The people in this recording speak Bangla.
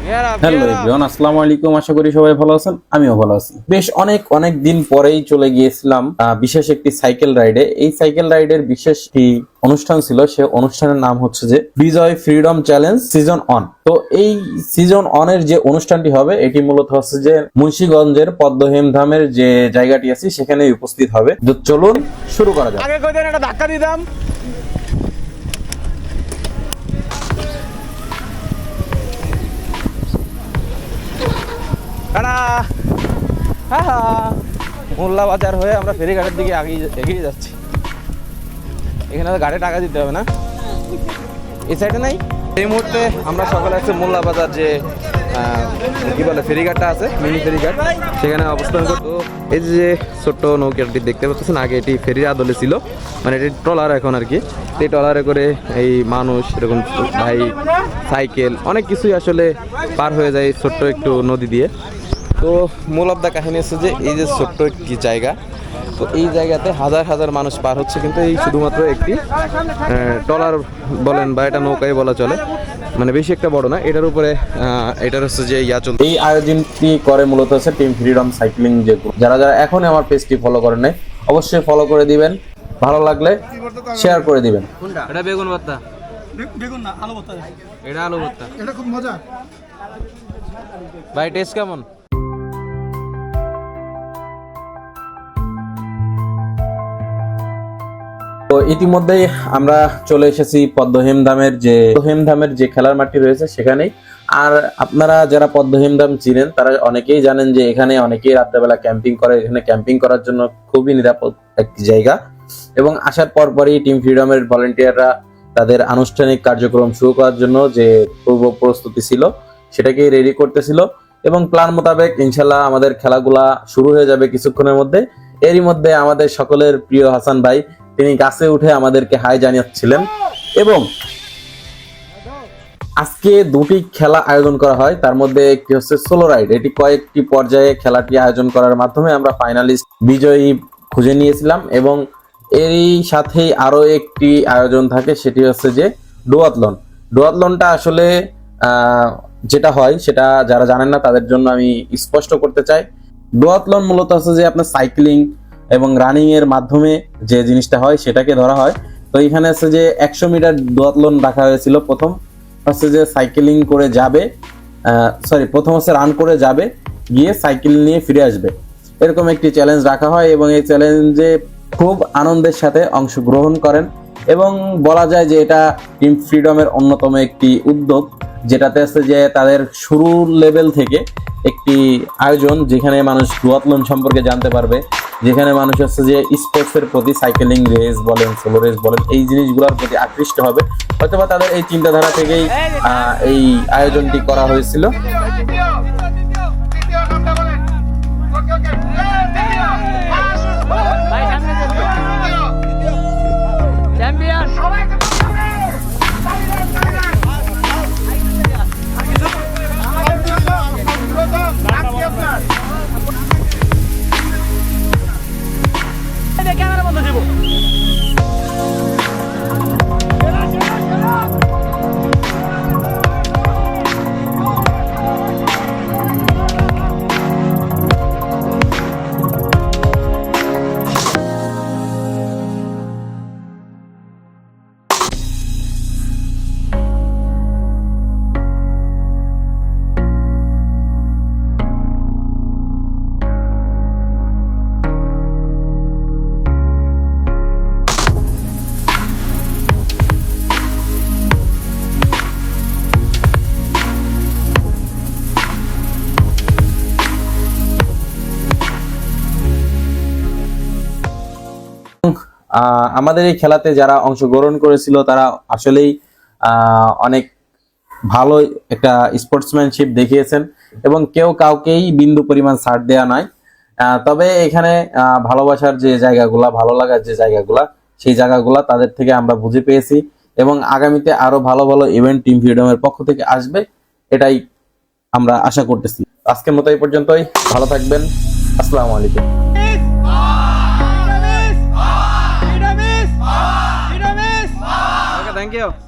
হ্যালো এভরিওয়ান, আসসালামু আলাইকুম। আশা করি সবাই ভালো আছেন, আমিও ভালো আছি। বেশ অনেক দিন পরেই চলে গিয়েছিলাম বিশেষ একটি সাইকেল রাইডে। এই সাইকেল রাইডের বিশেষ একটি অনুষ্ঠান ছিল। সে অনুষ্ঠানের নাম হচ্ছে যে বিজয় ফ্রিডম চ্যালেঞ্জ সিজন 1। তো এই সিজন 1 এর যে অনুষ্ঠানটি হবে এটি মূলত হচ্ছে যে মুন্সিগঞ্জের পদ্মহেমধামের যে জায়গাটি আছে সেখানে উপস্থিত হবে। তো চলুন শুরু করা যাক। আগে কইতেন একটা ধাক্কা দিতাম। মোল্লা বাজার হয়ে আমরা ফেরিঘাটের দিকে এগিয়ে যাচ্ছি। এখানে তো গাড়ি টাকা দিতে হবে না, এই সাইডে নাই। এই মুহূর্তে আমরা সকালে আছি মোল্লা বাজার, যে কি বলে ফেরিঘাটটা আছে, মিনি ফেরিঘাট, সেখানে অবস্থান করতো। এই যে ছোট্ট নৌকাটি দেখতে পাচ্ছেন, আগে এটি ফেরির আদলে ছিল, মানে এটি ট্রলার এখন আর কি। এই ট্রলারে করে এই মানুষ এরকম বাইক সাইকেল অনেক কিছুই আসলে পার হয়ে যায় ছোট্ট একটু নদী দিয়ে। তো মূল অব দ্য কাহিনী হচ্ছে যে এই যে ছোট্ট একটি জায়গা, তো এই জায়গাতে হাজার মানুষ পার হচ্ছে, কিন্তু এই শুধুমাত্র একটি ট্রলার বলেন বা এটা নৌকায় বলা চলে, মানে বেশি একটা বড় না। এটার উপরে এটার হচ্ছে যে চলছে। এই আয়োজনটি করে মূলত হচ্ছে টিম ফ্রিডম সাইক্লিং। যে যারা এখন আমার পেজটি ফলো করেন নাই, অবশ্যই ফলো করে দিবেন, ভালো লাগলে শেয়ার করে দিবেন। এটা বেগুন ভর্তা, বেগুন না আলু ভর্তা, এটা আলু ভর্তা, এটা খুব মজা ভাই। টেস্ট কেমন? তো ইতিমধ্যেই আমরা চলে এসেছি পদ্মহেমধামের যে খেলার মাঠটি রয়েছে সেখানেই। আর আপনারা যারা পদ্মহেমধাম চিনেন তারা অনেকেই জানেন যে এখানে অনেকেই রাত্রেবেলা ক্যাম্পিং করে। এখানে ক্যাম্পিং করার জন্য খুবই নিরাপদ একটি জায়গা। এবং আসার পরই টিম ফ্রিডমের ভলান্টিয়াররা তাদের আনুষ্ঠানিক কার্যক্রম শুরু করার জন্য যে পূর্ব প্রস্তুতি ছিল সেটাকে রেডি করতেছিল। এবং প্ল্যান মোতাবেক ইনশাল্লাহ আমাদের খেলাগুলা শুরু হয়ে যাবে কিছুক্ষণের মধ্যে। এরই মধ্যে আমাদের সকলের প্রিয় হাসান ভাই তিনি গাছে উঠে আমাদেরকে হাই জানিয়েছিলেন। এবং আজকে দুটি খেলা আয়োজন করা হয়, তার মধ্যে একটি হচ্ছে সোলো রাইড। এটি কয়েকটি পর্যায়ে খেলাটি আয়োজন করার মাধ্যমে আমরা ফাইনালিস্ট বিজয়ী খুঁজে নিয়েছিলাম। এবং এরই সাথেই আরো একটি আয়োজন থাকে, সেটি হচ্ছে যে ডুয়াথলনটা আসলে যেটা হয় সেটা যারা জানেন না তাদের জন্য আমি স্পষ্ট করতে চাই। ডুয়াথলন মূলত হচ্ছে যে আপনার সাইক্লিং এবং রানিং এর মাধ্যমে যে জিনিসটা হয় সেটাকে ধরা হয়। তো এখানে হচ্ছে যে 100 মিটার ডুয়াথলন রাখা হয়েছিল। প্রথম হচ্ছে যে সাইকেলিং করে যাবে, প্রথম হচ্ছে রান করে যাবে, গিয়ে সাইকেল নিয়ে ফিরে আসবে, এরকম একটি চ্যালেঞ্জ রাখা হয়। এবং এই চ্যালেঞ্জে খুব আনন্দের সাথে অংশগ্রহণ করেন। এবং বলা যায় যে এটা টিম ফ্রিডমের অন্যতম একটি উদ্যোগ, যেটাতে আছে যে তাদের শুরুর লেভেল থেকে একটি আয়োজন, যেখানে মানুষ ডুয়াথলন সম্পর্কে জানতে পারবে, যেখানে মানুষ হচ্ছে যে স্পোর্টসের প্রতি, সাইকেলিং রেস বলেন, সোলো রেস বলেন, এই জিনিসগুলোর প্রতি আকৃষ্ট হবে। হয়তোবা তাদের এই চিন্তাধারা থেকেই এই আয়োজনটি করা হয়েছিল। আমাদের এই খেলাতে যারা অংশগ্রহণ করেছিল তারা আসলেই অনেক ভালো একটা স্পোর্টসম্যানশিপ দেখিয়েছেন, এবং কেউ কাউকেই বিন্দু পরিমাণ ছাড় দেওয়া নাই। তবে এখানে ভালোবাসার যে জায়গাগুলা, ভালো লাগার যে জায়গাগুলা, সেই জায়গাগুলা তাদের থেকে আমরা বুঝে পেয়েছি। এবং আগামীতে আরো ভালো ইভেন্ট টিম ফ্রিডমের পক্ষ থেকে আসবে, এটাই আমরা আশা করতেছি। আজকের মতো এই পর্যন্তই, ভালো থাকবেন, আসসালামু আলাইকুম। Thank you.